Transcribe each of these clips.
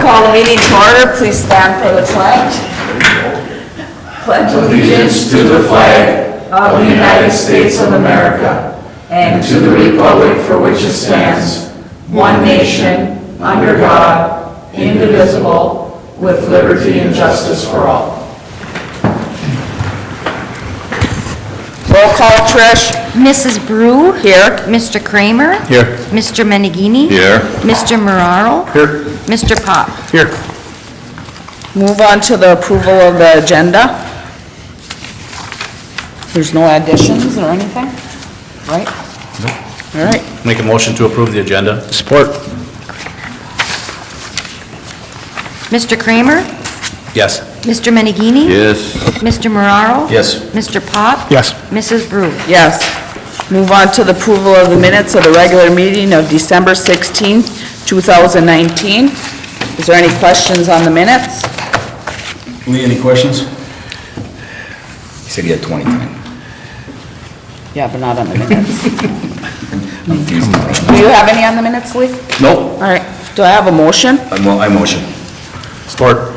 call the meeting to order. Please stand for the pledge. Pledge allegiance to the flag of the United States of America and to the republic for which it stands, one nation, under God, indivisible, with liberty and justice for all. Roll call, Trish. Mrs. Brew. Here. Mr. Kramer. Here. Mr. Meneghini. Here. Mr. Marraro. Here. Mr. Pop. Here. Move on to the approval of the agenda. There's no additions or anything, right? Nope. All right. Make a motion to approve the agenda. Support. Mr. Kramer. Yes. Mr. Meneghini. Yes. Mr. Marraro. Yes. Mr. Pop. Yes. Mrs. Brew. Yes. Move on to the approval of the minutes of the regular meeting of December 16th, 2019. Is there any questions on the minutes? Lee, any questions? He said he had 20 time. Yeah, but not on the minutes. I'm teasing. Do you have any on the minutes, Lee? Nope. All right. Do I have a motion? I motion. Support.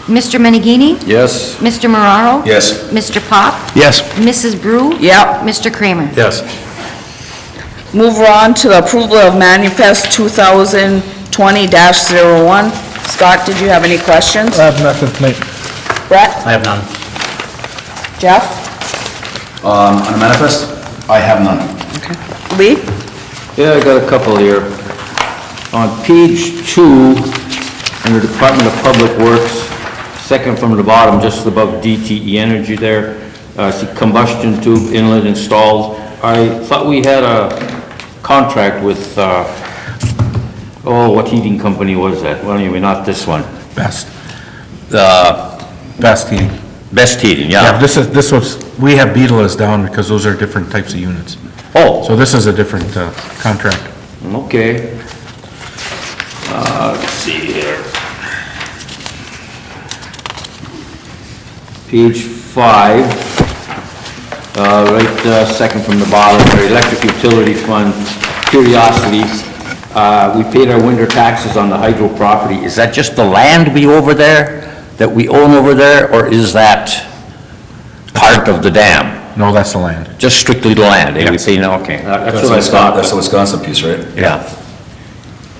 Mr. Meneghini. Yes. Mr. Marraro. Yes. Mr. Pop. Yes. Mrs. Brew. Yep. Mr. Kramer. Yes. Move on to the approval of manifest 2020-01. Scott, did you have any questions? I have nothing tonight. Brett? I have none. Jeff? On the manifest, I have none. Lee? Yeah, I got a couple here. On page 2, under Department of Public Works, second from the bottom, just above DTE Energy there, I see combustion tube inlet installed. I thought we had a contract with, what heating company was that? Well, anyway, not this one. Best. Best heating. Best Heating, Yeah, this was, we have Beetle's down because those are different types of units. Oh, So this is a different contract. okay. Let's see here. Page 5, second from the bottom, our electric utility fund, curiosity. We paid our winter taxes on the hydro property. Is that just the land we over there, that we own over there, or is that part of the dam? No, that's the land. Just strictly the land, eh? We Yes. say, no, okay, that's what I thought. That's the Wisconsin piece, right? Yeah.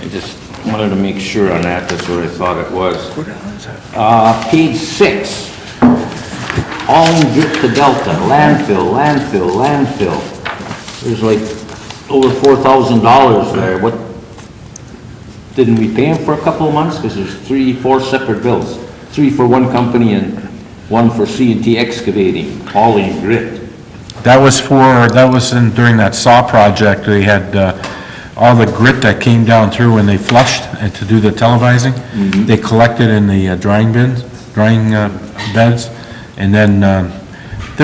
I just wanted to make sure on that, that's what I thought it was. Page 6, all in drip to Delta, landfill, landfill, landfill. There's like over $4,000 there. What, didn't we pay them for a couple of months? Because there's 4 separate bills. 3 for one company and 1 for C&T Excavating, all in grit. That was during that saw project, they had all the grit that came down through when they flushed and to do the televising. They collected in the drying beds, and then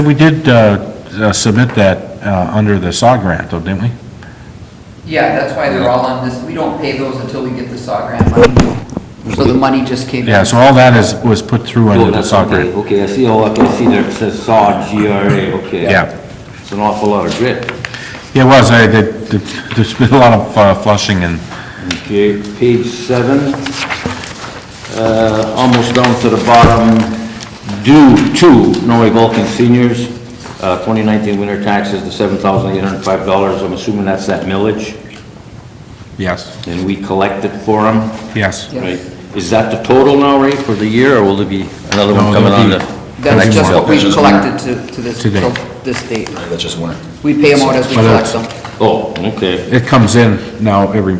we did submit that under the saw grant though, didn't we? Yeah, that's why they're all on this. We don't pay those until we get the SAW grant money. So the money just came in. Yeah, so all that was put through Oh, under the that's saw okay. grant. Okay, I see all, I see there, it says SAW, GRA, okay. Yeah. It's an awful lot of grit. Yeah, it was, there's been a lot of flushing and, Okay, page 7, almost down to the bottom, due to Norway Vulcan seniors, 2019 winter taxes, the $7,805, I'm assuming that's that millage, yes, and we collected for them, yes. right? Is that the total now, right, for the year, or will there be another one No, coming on there'll the? That's next just one? what we've Just collected to this, Today. till this date. That's just winter. We pay them out as we But collect it's- them. Oh, okay. It comes in now every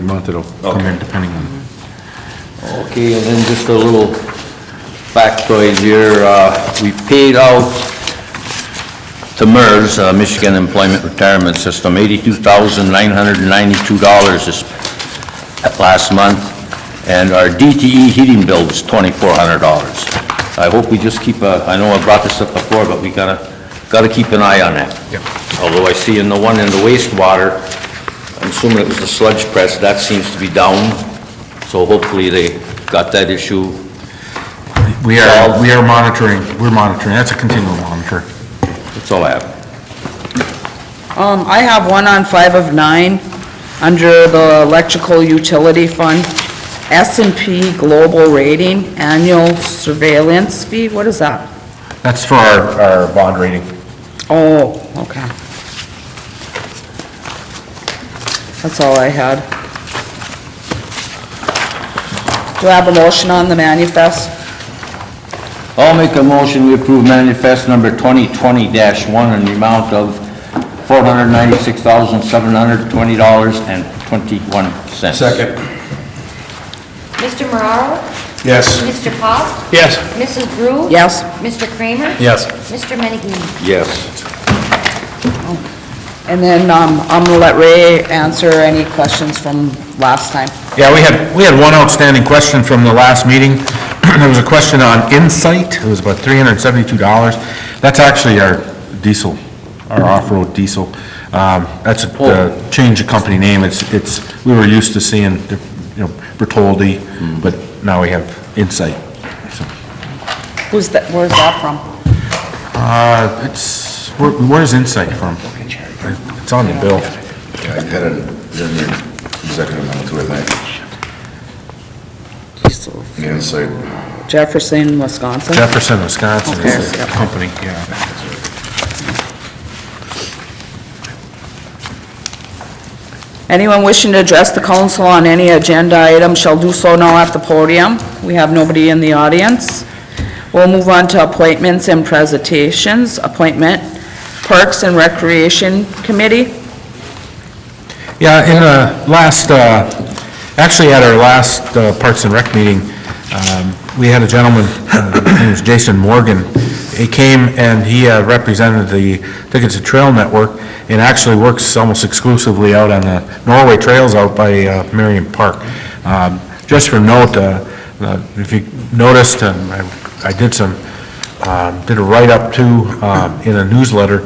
month it'll come in depending on. Okay, and then just a little factoid here, we paid out to MERS, Michigan Employment Retirement System, $82,992 this last month, and our DTE heating bill is $2,400. I hope we just keep I know I brought this up before, but we gotta keep an eye on that. Yep. Although I see in the one in the wastewater, I'm assuming it was the sludge press, that seems to be down, so hopefully they got that issue. We are monitoring, that's a continual monitor. That's all I have. I have one on 5 of 9. Under the electrical utility fund, S&P Global Rating Annual Surveillance Fee, what is that? That's for our bond rating. Oh, okay. That's all I had. Do I have a motion on the manifest? I'll make a motion, we approve manifest number 2020-1 in the amount of $496,720.21. Second. Mr. Moraro? Yes. Mr. Pop? Yes. Mrs. Brew? Yes. Mr. Kramer? Yes. Mr. Menigini? Yes. And then, I'm gonna let Ray answer any questions from last time. Yeah, we had one outstanding question from the last meeting. There was a question on Insight. It was about $372. That's actually our diesel, our off-road diesel. That's a change of company name. It's, we were used to seeing, Bertoldi, but now we have Insight. So, Where's that from? where's Insight from? It's on the bill. Yeah, I had an executive memo too, I think. The inside. Jefferson, Wisconsin? Jefferson, Wisconsin is Okay, the yep. company, yeah. Anyone wishing to address the council on any agenda item shall do so now at the podium. We have nobody in the audience. We'll move on to appointments and presentations. Appointment, Parks and Recreation Committee. Yeah, in the last, actually at our last Parks and Rec meeting, we had a gentleman, his name was Jason Morgan. He came and he represented the Tickets to Trail Network and actually works almost exclusively out on the Norway trails out by Marion Park. Just for note, if you noticed, I did did a write-up too in a newsletter.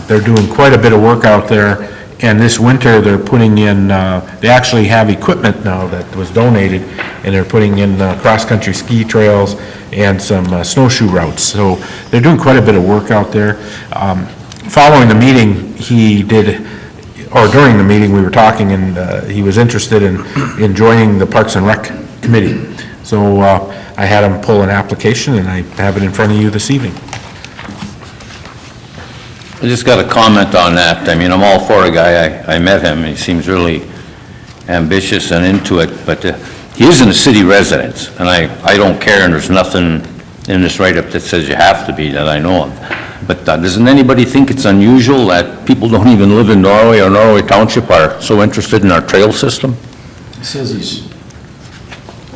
They're doing quite a bit of work out there, and this winter they're putting in, they actually have equipment now that was donated, and they're putting in cross-country ski trails and some snowshoe routes. So they're doing quite a bit of work out there. Following the meeting, during the meeting, we were talking, and he was interested in joining the Parks and Rec Committee. So I had him pull an application, and I have it in front of you this evening. I just got a comment on that. I mean, I'm all for a guy. I met him, he seems really ambitious and into it, but he isn't a city resident, and I don't care, and there's nothing in this write-up that says you have to be, that I know of. But doesn't anybody think it's unusual that people don't even live in Norway or Norway Township are so interested in our trail system? It says he's,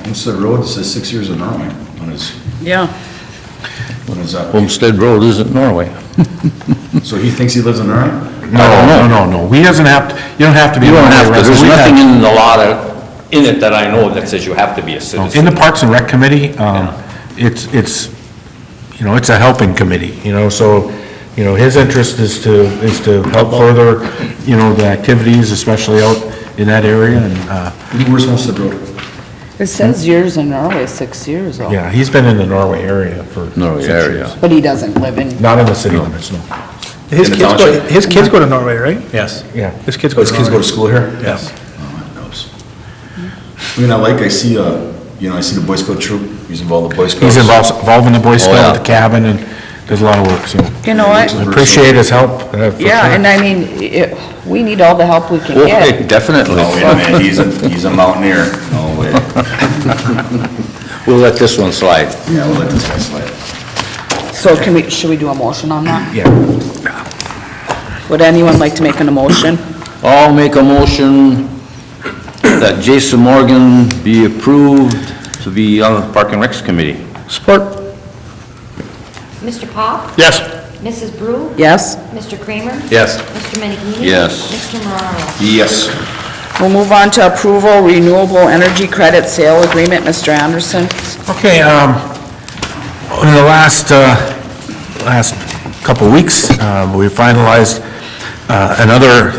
Homestead Road, it says 6 years in Norway on his, Yeah. Homestead Road isn't Norway. So he thinks he lives in Norway? No. We doesn't have to, you don't have to be. You don't have to, there's We've had- nothing in the law in it that I know that says you have to be a citizen. In the Parks and Rec Committee, it's it's a helping committee, so, his interest is to help further, the activities, especially out in that area, and, Where's Homestead Road? It says years in Norway, 6 years though. yeah, he's been in the Norway area for Norway 6 area. years. But he doesn't live in, Not in the city limits, no. His In the kids go, township? his kids go to Norway, right? Yes. Yeah. His kids Oh, go his to kids go Norway. to school here? Yes. Oh, that helps. I mean, I see, I see the Boy Scout troop, he's involved in the Boy Scouts. He's involved in the Boy yeah. Scout, the cabin, and does a lot of work, so. you know what? I appreciate his help. For Yeah, sure. and I mean, we need all the help we can get. Okay, definitely. No, wait a minute, he's a mountaineer. No way. We'll let this one slide. Yeah, we'll let this guy slide. So should we do a motion on that? Yeah. Would anyone like to make an emotion? I'll make a motion that Jason Morgan be approved to be on the Park and Recs Committee. Support. Mr. Pop? Yes. Mrs. Brew? Yes? Mr. Kramer? Yes. Mr. Menigini? Yes. Mr. Moraro? Yes. We'll move on to approval renewable energy credit sale agreement. Mr. Anderson? Okay, in the last couple weeks, we finalized another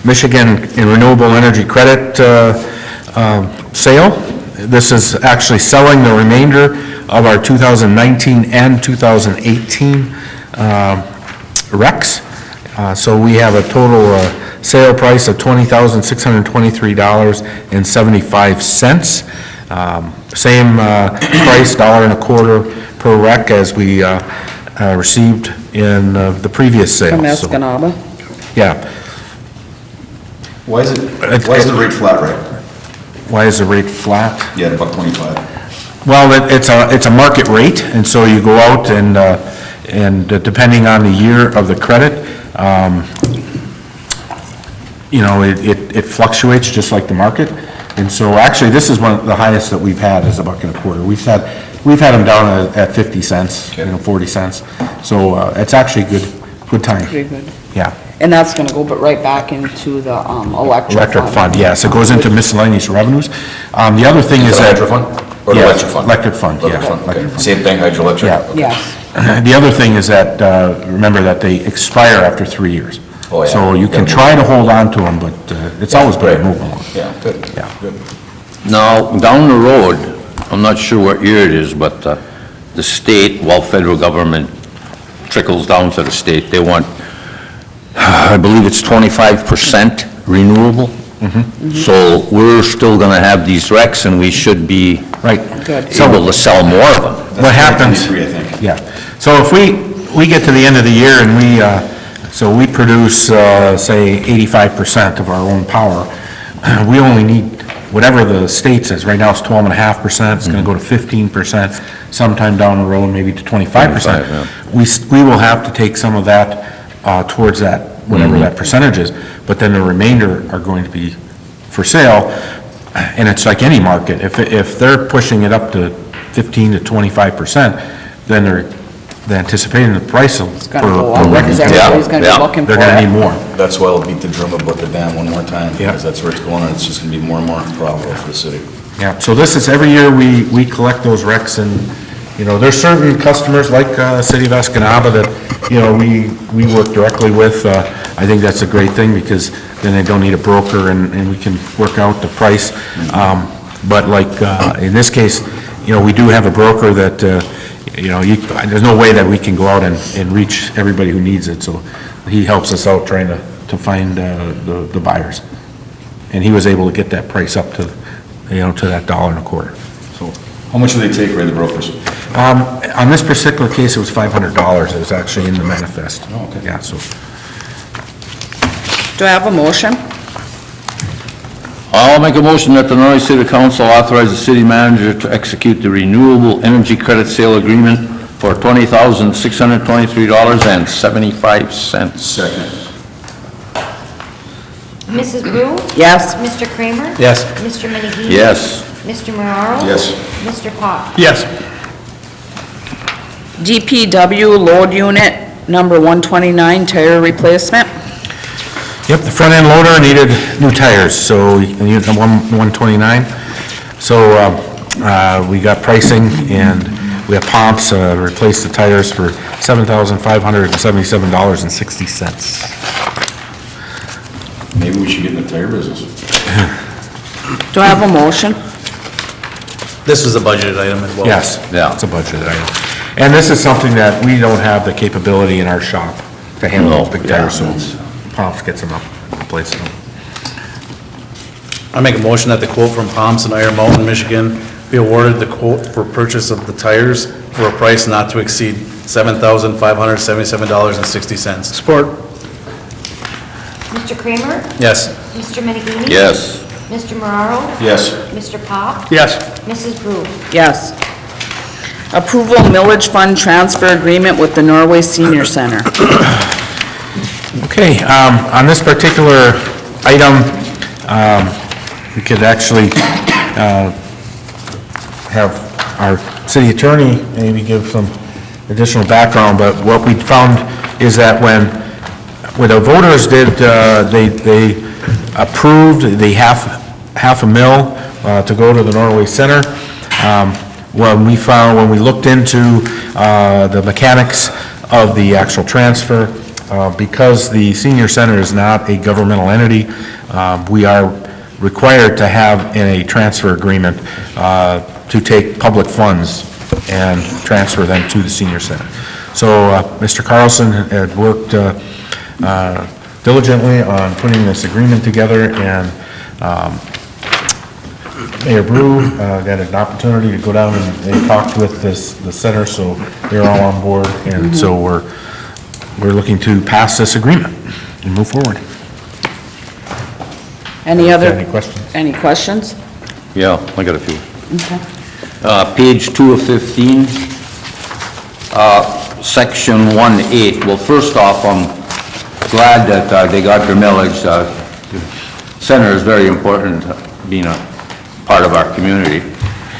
Michigan Renewable Energy Credit sale. This is actually selling the remainder of our 2019 and 2018 RECs. So we have a total sale price of $20,623.75. Same price, $1.25 per rec as we received in the previous sale. From So, Escanaba. yeah. Why is the rate flat, right? Why is the rate flat? Yeah, $1.25. Well, it's a market rate, and so you go out and depending on the year of the credit, it fluctuates just like the market. And so actually, this is one of the highest that we've had is $1.25. We've had them down at 50 cents, 40 cents. So it's actually good time. Pretty good. Yeah. And that's gonna go but right back into the Electric fund, yes, it goes into miscellaneous revenues. The other thing is that... Electric fund? Or the Yeah, electric fund? Electric fund, yeah. Electric fund, okay. Electric fund. Same thing, hydroelectric? Yeah. Yes. The other thing is that, remember that they expire after 3 years. Oh, yeah. So you can try to hold on to them, but it's always better to move them. Yeah, good. Yeah. Good. Now, down the road, I'm not sure what year it is, but the state, well, federal government trickles down to the state, they want, I believe it's 25% renewable. So we're still gonna have these recs and we should be Right. Good. able to sell more of them. What happens? 23, I think. Yeah. So if we get to the end of the year and we produce, say, 85% of our own power, we only need whatever the state says. Right now it's 12.5%, it's gonna go to 15%, sometime down the road, maybe to 25%. 25, We will have to take some of that towards that, whatever that percentage is, but then the remainder are going to be for sale. And it's like any market, if they're pushing it up to 15 to 25%, then they're anticipating the price of, It's gonna go for up, because everybody's gonna yeah. be looking for it. they're gonna need more. That's why I'll beat the drum about the dam one more time, Yeah. because that's where it's going, and it's just gonna be more and more profitable for the city. Yeah, so this is, every year we collect those recs and, there's certain customers like City of Escanaba that, we work directly with. I think that's a great thing because then they don't need a broker and we can work out the price. But like, in this case, we do have a broker that, there's no way that we can go out and reach everybody who needs it. So he helps us out trying to find the buyers. And he was able to get that price up to, to that $1.25. So, how much do they take, Ray, the brokers? On this particular case, it was $500. It was actually in the manifest. Oh, okay. Yeah, so, Do I have a motion? I'll make a motion that the Norway City Council authorize the city manager to execute the renewable energy credit sale agreement for $20,623.75. Second. Mrs. Brew? Yes. Mr. Kramer? Yes. Mr. Menegini? Yes. Mr. Moraro? Yes. Mr. Pop? Yes. DPW load unit number 129, tire replacement. yep, the front end loader needed new tires, so unit number 129. So, we got pricing and we have pumps, replaced the tires for $7,577.60. Maybe we should get in the tire business. Do I have a motion? This was a budgeted item as well. Yes. Yeah. It's a budget item. And this is something that we don't have the capability in our shop to handle those big Yeah. tires, so Pomps gets them up, replaces them. I make a motion that the quote from Palms and Iron Mountain, Michigan be awarded the quote for purchase of the tires for a price not to exceed $7,577.60. Support. Mr. Kramer? Yes. Mr. Menegini? Yes. Mr. Moraro? Yes. Mr. Pop? Yes. Mrs. Brew? Yes. Approval millage fund transfer agreement with the Norway Senior Center. Okay, on this particular item, we could actually have our city attorney maybe give some additional background, but what we found is that when the voters did, they approved the half a mil to go to the Norway Center. When we looked into the mechanics of the actual transfer, because the senior center is not a governmental entity, we are required to have in a transfer agreement to take public funds and transfer them to the senior center. So Mr. Carlson had worked diligently on putting this agreement together, and Mayor Brew got an opportunity to go down and talk with the center, so they're all on board, and so we're looking to pass this agreement and move forward. Any other? Any questions? Any questions? Yeah, I got a few. Okay. Page 2 of 15, section 1(8). Well, first off, I'm glad that they got their millage. The center is very important, being a part of our community.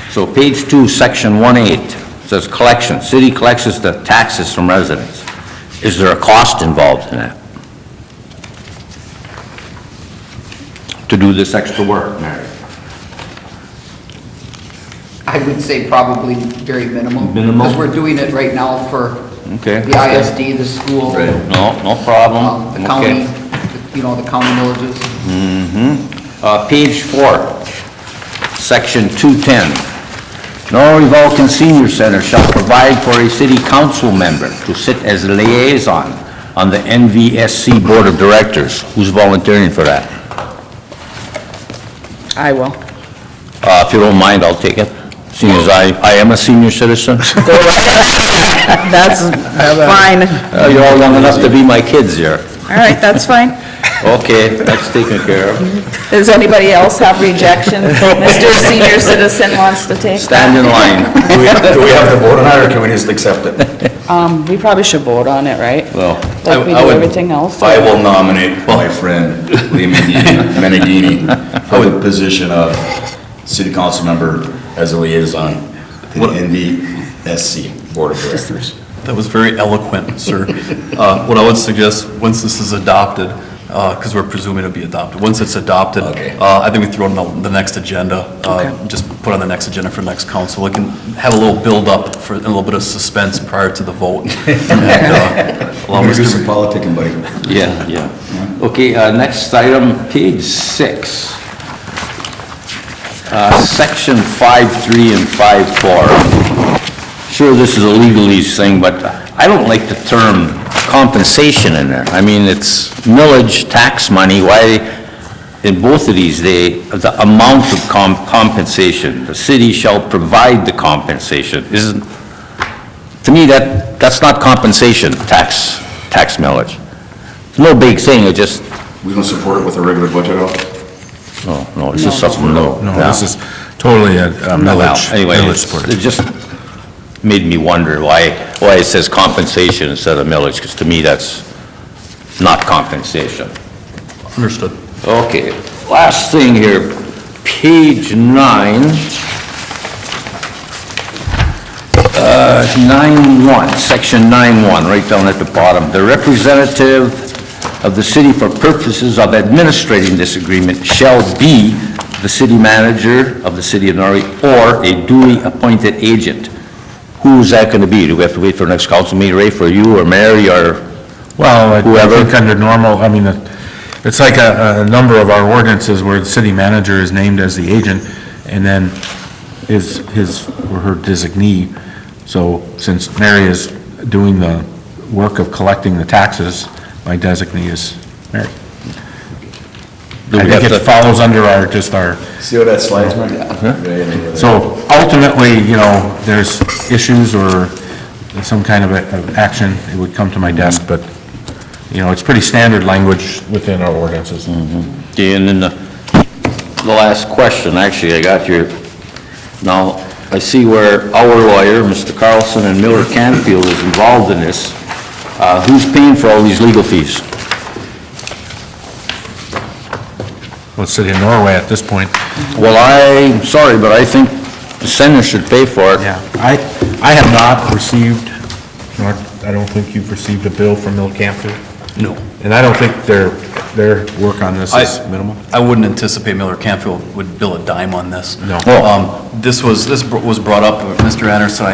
So page 2, section 1(8) says collection. City collects the taxes from residents. Is there a cost involved in that? To do this extra work, Mary? I would say probably very minimal. Minimal? Because we're doing it right now for Okay. the ISD, the school, No problem. the Okay. county, you know, the county villages. Page 4, section 210. Norway Vulcan Senior Center shall provide for a city council member to sit as a liaison on the NVSC Board of Directors. Who's volunteering for that? I will. If you don't mind, I'll take it, seeing as I am a senior citizen. That's fine. You're all young enough to be my kids here. All right, that's fine. Okay, that's taken care of. Does anybody else have rejection? Mr. Senior Citizen wants to take Stand in line. Do we have to vote on that, or can we just accept it? We probably should vote on it, right? Well, Like we I do would- everything else? I will nominate my friend Lee Menegini for the position of city council member as a liaison to the NVSC Board of Directors. That was very eloquent, sir. What I would suggest, once this is adopted, because we're presuming it'll be adopted, once it's adopted, Okay. I think we throw it on the next agenda. Just put on the next agenda for next council. It can have a little build-up for, and a little bit of suspense prior to the vote. And, allow I'm gonna do Mr. some politicking, buddy. yeah. Okay, next item, page 6. Section 5.3 and 5.4. Sure, this is a legalese thing, but I don't like the term compensation in there. I mean, it's millage tax money. Why, in both of these, the amount of compensation, the city shall provide the compensation, isn't, to me, that's not compensation, tax millage. It's no big thing, it just, We don't support it with a regular budget out? no, this is something new. No, this is totally a millage. Anyway, millage support. it just made me wonder why it says compensation instead of millage, because to me, that's not compensation. Understood. Okay, last thing here, page 9, 9.1, section 9.1, right down at the bottom. The representative of the city for purposes of administrating this agreement shall be the city manager of the city of Norway or a duly appointed agent. Who is that going to be? Do we have to wait for the next council meeting, Ray, for you or Mary or Well, I whoever? think under normal, I mean, it's like a number of our ordinances where the city manager is named as the agent, and then his or her designee. So since Mary is doing the work of collecting the taxes, my designee is Mary. Do we I think have it to- follows under our, just our, See how that slides, Mike? so ultimately, there's issues or some kind of action, it would come to my desk, but, it's pretty standard language within our ordinances. Okay, and then the last question, actually, I got here. Now, I see where our lawyer, Mr. Carlson and Miller Canfield is involved in this. Who's paying for all these legal fees? Well, the city of Norway at this point. Well, I'm sorry, but I think the center should pay for it. Yeah, I have not received, nor I don't think you've received a bill from Mill Campfield, No. and I don't think their work on this is minimal. I wouldn't anticipate Miller Canfield would bill a dime on this. No. This was brought up, Mr. Anderson,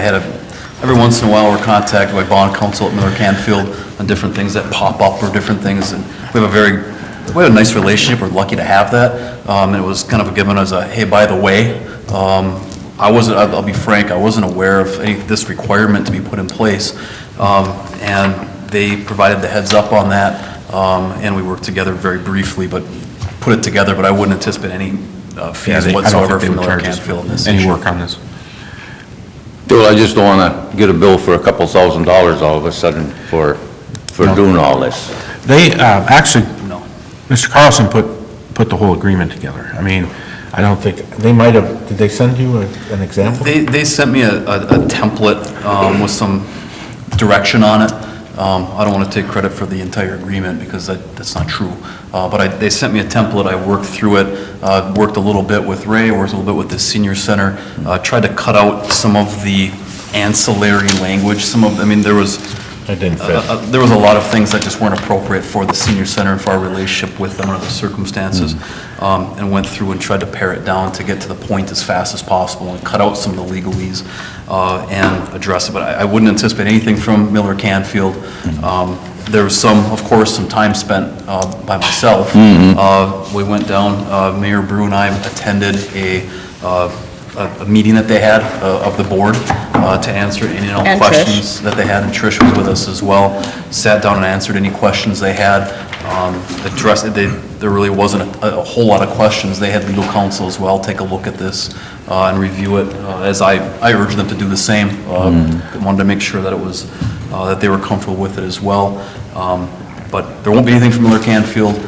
every once in a while, we're contacted by bond counsel at Miller Canfield on different things that pop up or different things, and we have a nice relationship, we're lucky to have that. And it was kind of given as a, hey, by the way, I'll be frank, I wasn't aware of this requirement to be put in place, and they provided the heads up on that. and we worked together very briefly, but put it together, but I wouldn't anticipate any Yeah, fees I don't whatsoever think they from would Miller charge us Canfield in this any issue. work on this. Dude, I just don't wanna get a bill for a couple $1,000s all of a sudden for No. doing all this. They, actually, No. Mr. Carlson put the whole agreement together. I mean, I don't think, they might have, did they send you an example? They sent me a template with some direction on it. I don't want to take credit for the entire agreement because that's not true. But they sent me a template, I worked through it, worked a little bit with Ray, worked a little bit with the senior center, tried to cut out some of the ancillary language, I mean, there was It didn't fit. there was a lot of things that just weren't appropriate for the senior center and for our relationship with them under the circumstances, and went through and tried to pare it down to get to the point as fast as possible and cut out some of the legalese and address it. But I wouldn't anticipate anything from Miller Canfield. There was of course, some time spent by myself. We went down, Mayor Brew and I attended a meeting that they had of the board to answer any and all And Trish. questions that they had, and Trish was with us as well. Sat down and answered any questions they had, addressed it. There really wasn't a whole lot of questions. They had legal counsel as well take a look at this and review it, as I urged them to do the same. Wanted to make sure that it was, that they were comfortable with it as well. But there won't be anything from Miller Canfield.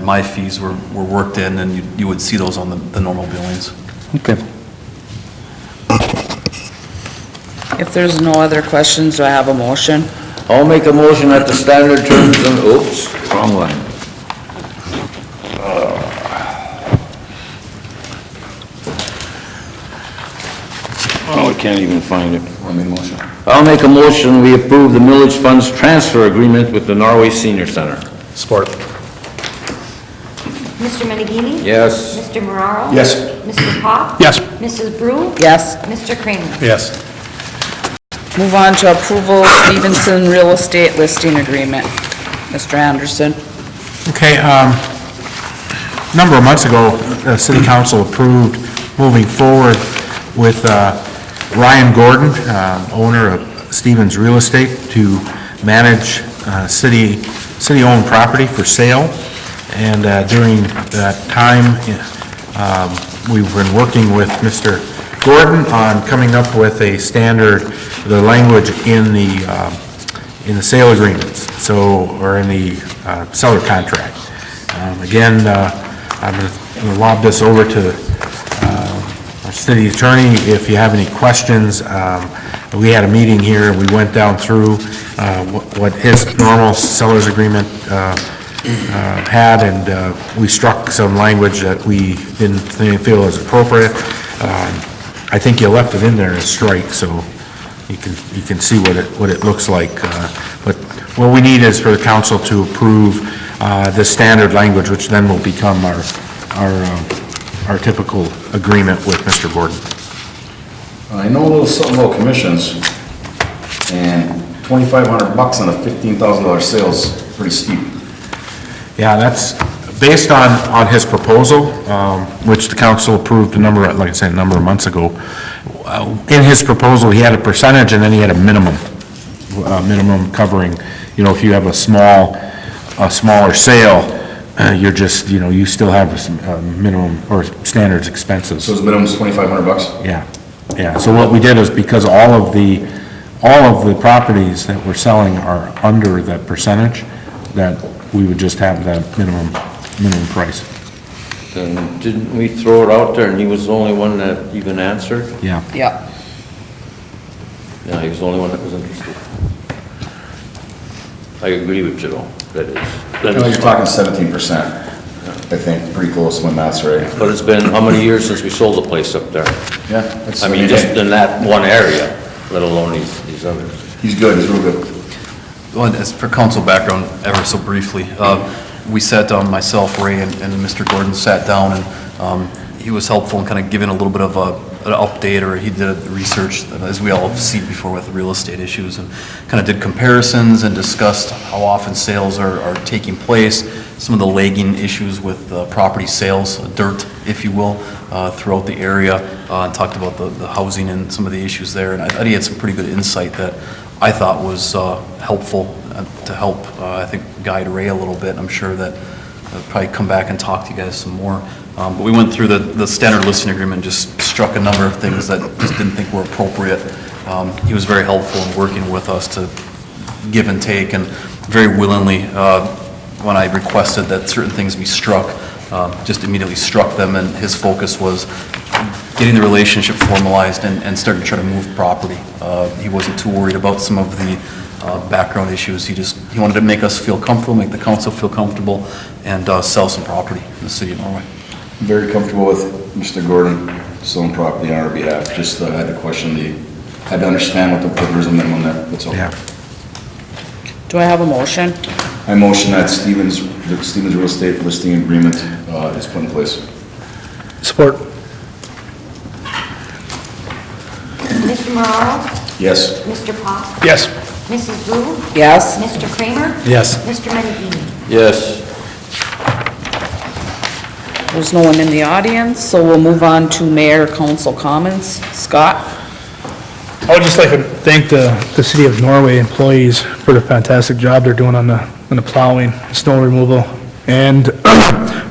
My fees were worked in, and you would see those on the normal billings. Okay. If there's no other questions, do I have a motion? I'll make a motion that the standard terms and, oops, wrong one. Oh, I can't even find it. Want me to motion? I'll make a motion, we approve the millage funds transfer agreement with the Norway Senior Center. Support. Mr. Menegini? Yes. Mr. Moraro? Yes. Mr. Pop? Yes. Mrs. Brew? Yes. Mr. Kramer? Yes. Move on to approval Stevenson Real Estate Listing Agreement. Mr. Anderson? Okay, a number of months ago, the city council approved moving forward with Ryan Gordon, owner of Stevens Real Estate, to manage city-owned property for sale. And during that time, we've been working with Mr. Gordon on coming up with a standard, the language in the sale agreements, or in the seller contract. Again, I'm going to lob this over to our city attorney. If you have any questions, we had a meeting here, and we went down through what his normal seller's agreement had, and we struck some language that we didn't feel was appropriate. I think you left it in there as strike, so you can see what it looks like. But what we need is for the council to approve the standard language, which then will become our typical agreement with Mr. Gordon. I know a little something about commissions, and $2,500 on a $15,000 sales, pretty steep. Yeah, that's based on his proposal, which the council approved like I said, a number of months ago. In his proposal, he had a percentage, and then he had a minimum covering, if you have a smaller sale, you're just, you still have some minimum or standards expenses. So his minimum's $2,500? Yeah. So what we did is, because all of the properties that we're selling are under that percentage, that we would just have that minimum price. Then didn't we throw it out there and he was the only one that even answered? Yeah. Yeah. Yeah, he was the only one that was interested. I agree with you though, You're talking 17%, I think, pretty close when that's right. But it's been how many years since we sold the place up there? Yeah. it's- I mean, just in that one area, let alone these others. He's good, he's real good. Well, as for council background, ever so briefly, we sat down, myself, Ray, and Mr. Gordon sat down, and he was helpful in kind of giving a little bit of an update, or he did research, as we all have seen before with real estate issues, and kind of did comparisons and discussed how often sales are taking place, some of the lagging issues with property sales, dirt, if you will, throughout the area, and talked about the housing and some of the issues there, and I thought he had some pretty good insight that I thought was helpful to help, I think, guide Ray a little bit. I'm sure that I'll probably come back and talk to you guys some more. But we went through the standard listing agreement, just struck a number of things that just didn't think were appropriate. He was very helpful in working with us to give and take, and very willingly, when I requested that certain things be struck, just immediately struck them, and his focus was getting the relationship formalized and starting to try to move property. He wasn't too worried about some of the background issues. He wanted to make us feel comfortable, make the council feel comfortable, and sell some property in the city of Norway. Very comfortable with Mr. Gordon selling property on our behalf. Just had to question had to understand what there's a minimum there, that's all. Yeah. Do I have a motion? I motion that Stevens Real Estate listing agreement is put in place. Support. Mr. Moraro? Yes. Mr. Pop? Yes. Mrs. Brew? Yes. Mr. Kramer? Yes. Mr. Menegini? Yes. There's no one in the audience, so we'll move on to mayor council comments. Scott? I would just like to thank the City of Norway employees for the fantastic job they're doing on the plowing, snow removal, and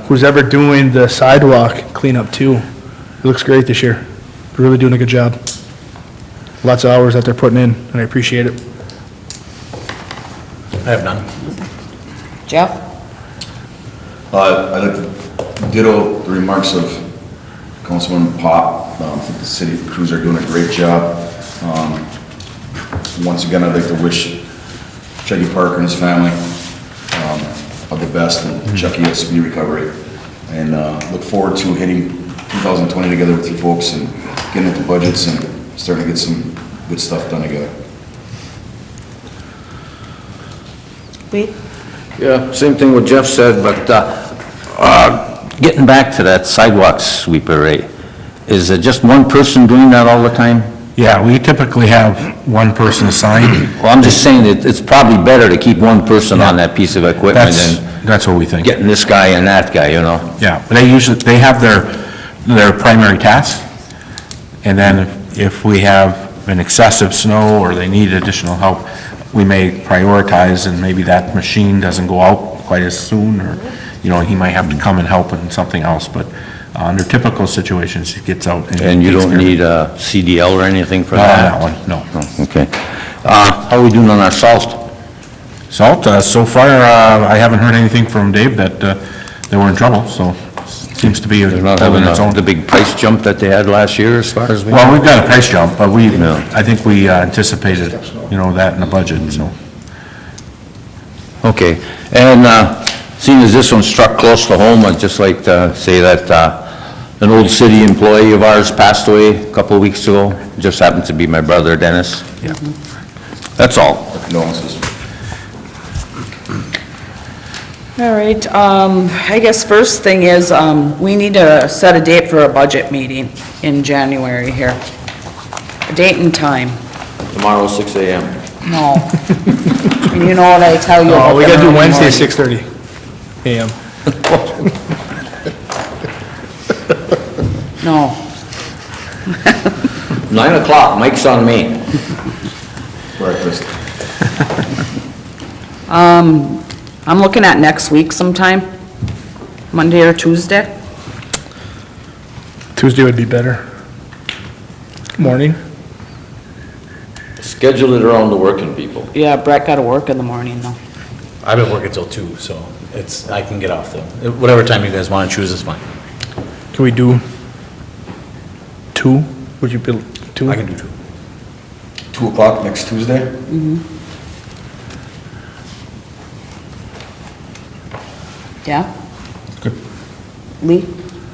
who's ever doing the sidewalk cleanup too. It looks great this year. They're really doing a good job. Lots of hours that they're putting in, and I appreciate it. I have none. Jeff? I'd like to ditto the remarks of Councilman Pop. I think the city crews are doing a great job. Once again, I'd like to wish Chucky Parker and his family of the best, and Chucky a speedy recovery. And look forward to hitting 2020 together with you folks and getting into budgets and starting to get some good stuff done together. Lee? Yeah, same thing what Jeff said, but getting back to that sidewalk sweeper rate, is it just one person doing that all the time? Yeah, we typically have one person assigned. Well, I'm just saying that it's probably better to keep one person on that piece of equipment than That's what we think. getting this guy and that guy, you know? Yeah, but they have their primary task, and then if we have an excessive snow or they need additional help, we may prioritize, and maybe that machine doesn't go out quite as soon, or, he might have to come and help in something else, but under typical situations, it gets out. And you don't need a CDL or anything for that? That one, no. Oh, okay. How are we doing on our salt? Salt, so far, I haven't heard anything from Dave that they were in trouble, so seems to be They're not holding having its own. the big price jump that they had last year as far as we know? Well, we've got a price jump, but Yeah. I think we anticipated, that in the budget, so. Okay, and seeing as this one struck close to home, I'd just like to say that an old city employee of ours passed away a couple of weeks ago. Just happened to be my brother, Dennis. Yeah. That's all. Condolences. All right, I guess first thing is, we need to set a date for a budget meeting in January here. A date and time. Tomorrow, 6 a.m. No. And you know what I tell you about Oh, we gotta do them Wednesday, morning. 6:30 a.m. No. 9 o'clock, Mike's on me. Breakfast. I'm looking at next week sometime, Monday or Tuesday. Tuesday would be better. Morning. Schedule it around the working people. Yeah, Brett gotta work in the morning though. I've been working till 2, so I can get off though. Whatever time you guys want to choose is fine. Can we do 2? Would you be 2? I can do 2. 2 o'clock next Tuesday? Yeah? Good. Lee?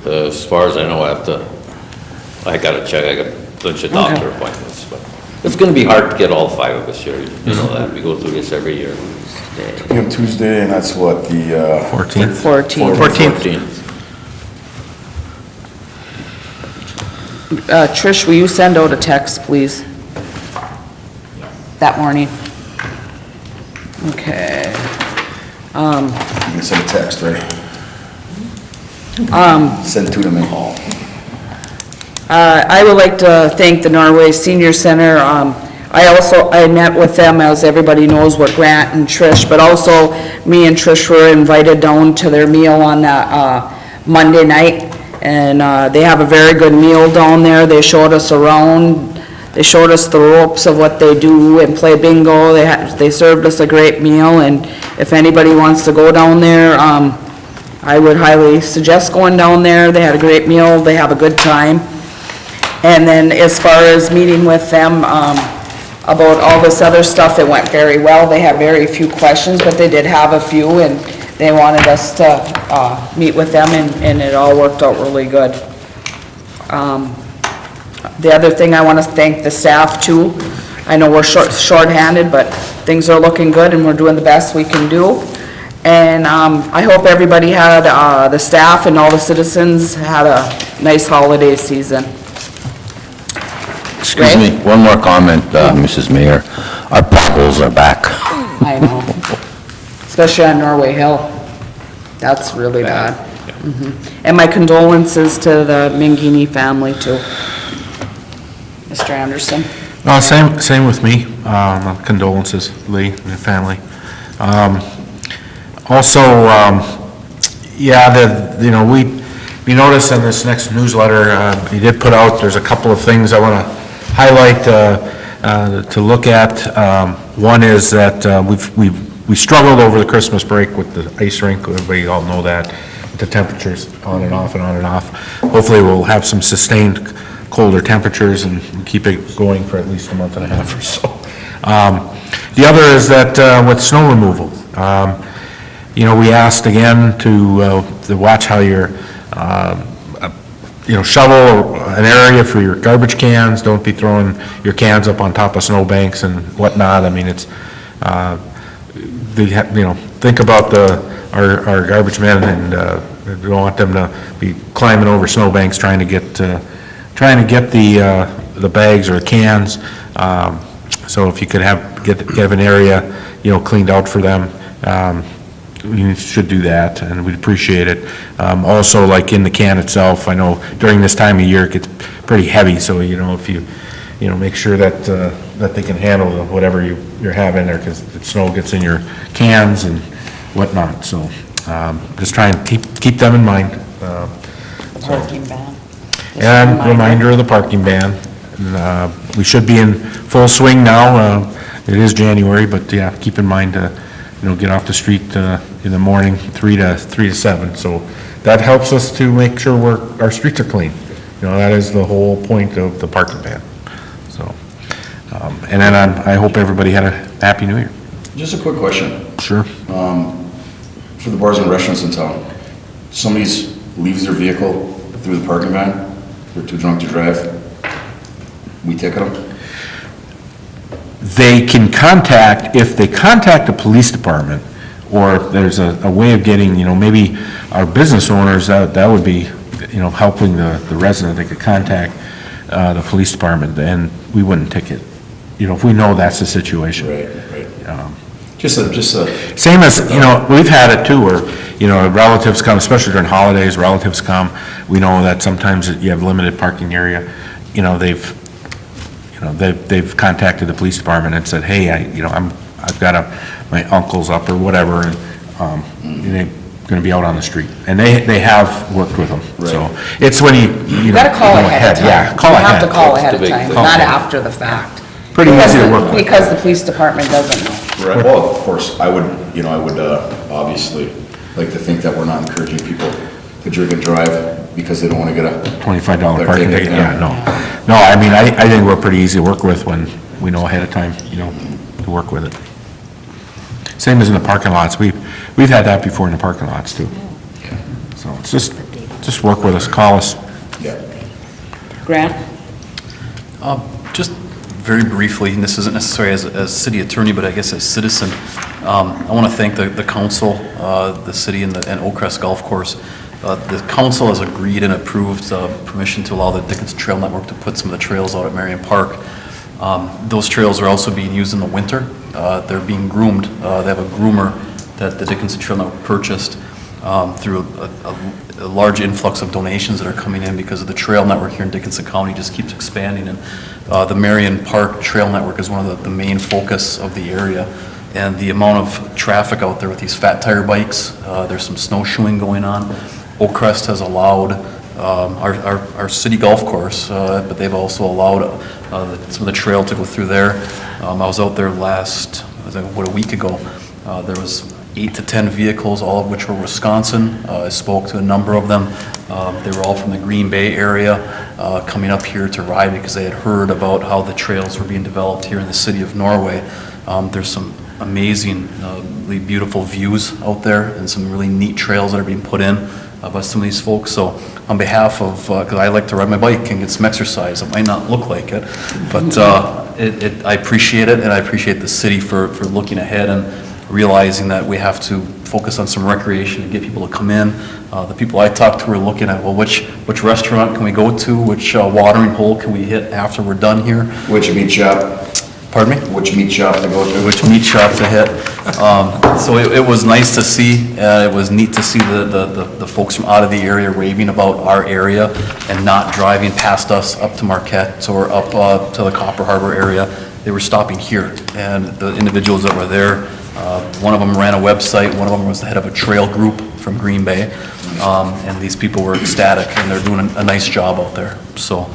As far as I know, I gotta check, I got a bunch of doctor appointments, but it's gonna be hard to get all 5 of us here, you know that, we go through this every year. We have Tuesday, and that's what, the 14th? 14th. Trish, will you send out a text, please? That morning? Okay. You can send a text, right? Send 2 to me. I would like to thank the Norway Senior Center. I met with them, as everybody knows, with Grant and Trish, but also me and Trish were invited down to their meal on that Monday night. And they have a very good meal down there. They showed us around. They showed us the ropes of what they do and play bingo. They served us a great meal, and if anybody wants to go down there, I would highly suggest going down there. They had a great meal. They have a good time. And then as far as meeting with them, about all this other stuff, it went very well. They had very few questions, but they did have a few, and they wanted us to meet with them, and it all worked out really good. The other thing, I want to thank the staff too. I know we're short-handed, but things are looking good, and we're doing the best we can do. And I hope everybody had, the staff and all the citizens had a nice holiday season. Excuse me, one more comment, Mrs. Mayor. Our potholes are back. I know. Especially on Norway Hill. That's really bad. And my condolences to the Mangini family too. Mr. Anderson. Same with me. Condolences, Lee and the family. Also, we noticed in this next newsletter, he did put out, there's a couple of things I want to highlight to look at. One is that we struggled over the Christmas break with the ice rink. Everybody all know that. The temperatures on and off and on and off. Hopefully we'll have some sustained colder temperatures and keep it going for at least a month and a half or so. The other is that with snow removal, we asked again to watch how your shovel an area for your garbage cans. Don't be throwing your cans up on top of snowbanks and whatnot. I mean, it's think about our garbage men, and we don't want them to be climbing over snowbanks trying to get the bags or the cans. So if you could get an area, cleaned out for them, you should do that, and we'd appreciate it. Also, like in the can itself, I know during this time of year it gets pretty heavy, so if you make sure that they can handle whatever you're having there, because the snow gets in your cans and whatnot. So just try and keep them in mind. Parking ban. And reminder of the parking ban. We should be in full swing now. It is January, but yeah, keep in mind to get off the street in the morning, 3 to 7. So that helps us to make sure our streets are clean. That is the whole point of the parking ban. So, and then I hope everybody had a happy New Year. Just a quick question. Sure. For the bars and restaurants in town, somebody leaves their vehicle through the parking ban, they're too drunk to drive, we ticket them? They can if they contact the police department, or there's a way of getting, maybe our business owners, that would be, helping the resident, they could contact the police department, and we wouldn't ticket, if we know that's the situation. Right. Just a. Same as, we've had it too, where, relatives come, especially during holidays, relatives come. We know that sometimes you have limited parking area. They've contacted the police department and said, hey, I've got my uncle's up or whatever, and they're going to be out on the street. And they have worked with them. Right. So it's when you Gotta call ahead of time. Yeah, call ahead. You have to call ahead of That's the time, big not thing. after the fact. Pretty easy to work with. Because the police department doesn't know. Right, well, of course, I would obviously like to think that we're not encouraging people to drink and drive because they don't want to get a $25 parking ticket, yeah, no. No, I mean, I think we're pretty easy to work with when we know ahead of time, to work with it. Same as in the parking lots. We've had that before in the parking lots too. So it's just work with us, call us. Yeah. Grant? Just very briefly, and this isn't necessarily as city attorney, but I guess as citizen, I want to thank the council, the city, and Oak Crest Golf Course. The council has agreed and approved permission to allow the Dickinson Trail Network to put some of the trails out at Marion Park. Those trails are also being used in the winter. They're being groomed. They have a groomer that the Dickinson Trail Network purchased. through a large influx of donations that are coming in because of the trail network here in Dickinson County just keeps expanding. And the Marion Park Trail Network is one of the main focus of the area. And the amount of traffic out there with these fat tire bikes, there's some snowshoeing going on. Oakcrest has allowed our city golf course, but they've also allowed some of the trail to go through there. I was out there a week ago. There was 8 to 10 vehicles, all of which were Wisconsin. I spoke to a number of them. They were all from the Green Bay area, coming up here to ride because they had heard about how the trails were being developed here in the city of Norway. There's some amazingly beautiful views out there and some really neat trails that are being put in by some of these folks. So on behalf of, because I like to ride my bike and get some exercise, it might not look like it, but I appreciate it, and I appreciate the city for looking ahead and realizing that we have to focus on some recreation and get people to come in. The people I talked to are looking at, well, which restaurant can we go to? Which watering hole can we hit after we're done here? Which meat shop? Pardon me? Which meat shop to go to? Which meat shop to hit. So it was nice to see, it was neat to see the folks from out of the area raving about our area and not driving past us up to Marquette or up to the Copper Harbor area. They were stopping here, and the individuals that were there, one of them ran a website, one of them was the head of a trail group from Green Bay, and these people were ecstatic, and they're doing a nice job out there. So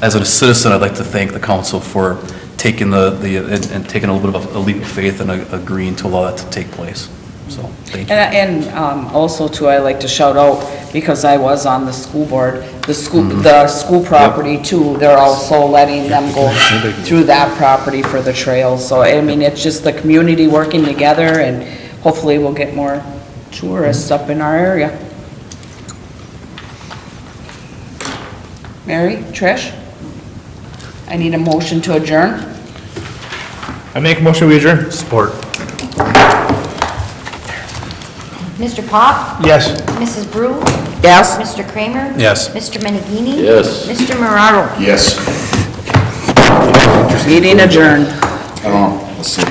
as a citizen, I'd like to thank the council for taking and taking a little bit of a leap of faith and agreeing to allow that to take place. So, thank you. And also too, I like to shout out, because I was on the school board, the school property too, they're also letting them go through that property for the trails. So, I mean, it's just the community working together, and hopefully we'll get more tourists up in our area. Mary, Trish? I need a motion to adjourn. I make a motion, we adjourn. Support. Mr. Pop? Yes. Mrs. Brew? Yes? Mr. Kramer? Yes. Mr. Menegini? Yes. Mr. Morado? Yes. Meeting adjourned. I don't know, let's see.